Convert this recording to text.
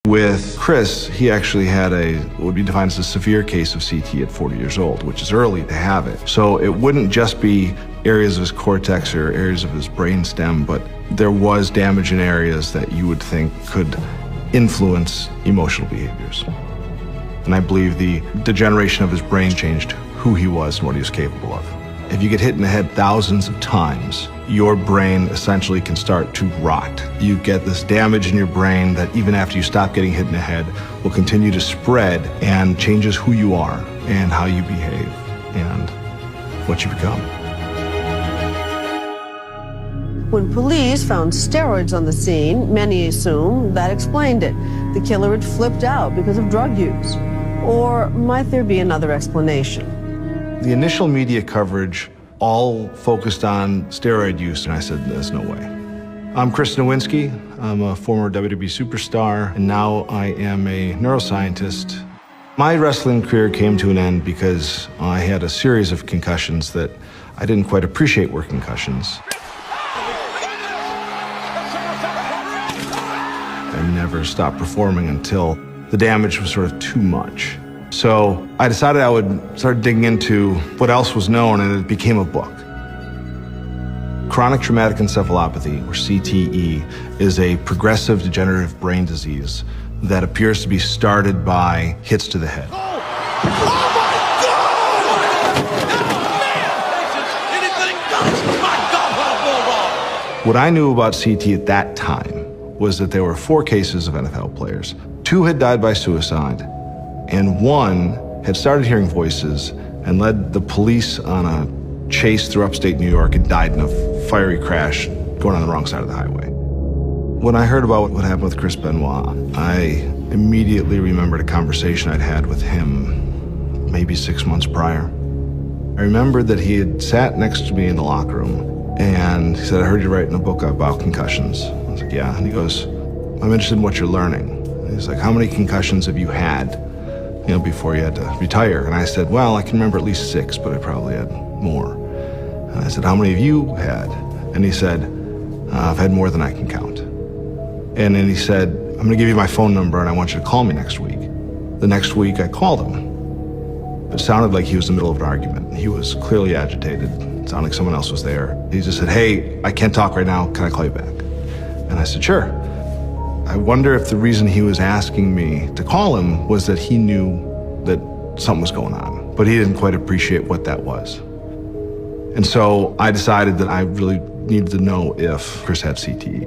With Chris, he actually had what would be defined as a severe case of CTE at 40 years old, which is early to have it. So it wouldn't just be areas of his cortex or areas of his brain stem, but there was damage in areas that you would think could influence emotional behaviors. And I believe the degeneration of his brain changed who he was and what he was capable of. If you get hit in the head thousands of times, your brain essentially can start to rot. You get this damage in your brain that even after you stop getting hit in the head will continue to spread and changes who you are and how you behave and what you become. When police found steroids on the scene, many assumed that explained it. The killer had flipped out because of drug use. Or might there be another explanation? The initial media coverage all focused on steroid use, and I said, there's no way. I'm Chris Nowinski. I'm a former WWE superstar, and now I am a neuroscientist. My wrestling career came to an end because I had a series of concussions that I didn't quite appreciate were concussions. I never stopped performing until the damage was sort of too much. So I decided I would start digging into what else was known, and it became a book. Chronic traumatic encephalopathy, or CTE, is a progressive degenerative brain disease that appears to be started by hits to the head. What I knew about CTE at that time was that there were 4 cases of NFL players. 2 had died by suicide, and 1 had started hearing voices and led the police on a chase through upstate New York and died in a fiery crash going on the wrong side of the highway. When I heard about what happened with Chris Benoit, I immediately remembered a conversation I'd had with him maybe 6 months prior. I remembered that he had sat next to me in the locker room, and he said, I heard you writing a book about concussions. I was like, yeah. And he goes, I'm interested in what you're learning. And he's like, how many concussions have you had, before you had to retire? And I said, well, I can remember at least 6, but I probably had more. And I said, how many have you had? And he said, I've had more than I can count. And then he said, I'm going to give you my phone number and I want you to call me next week. The next week I called him. It sounded like he was in the middle of an argument. He was clearly agitated. It sounded like someone else was there. He just said, hey, I can't talk right now. Can I call you back? And I said, sure. I wonder if the reason he was asking me to call him was that he knew that something was going on, but he didn't quite appreciate what that was. And so I decided that I really needed to know if Chris had CTE.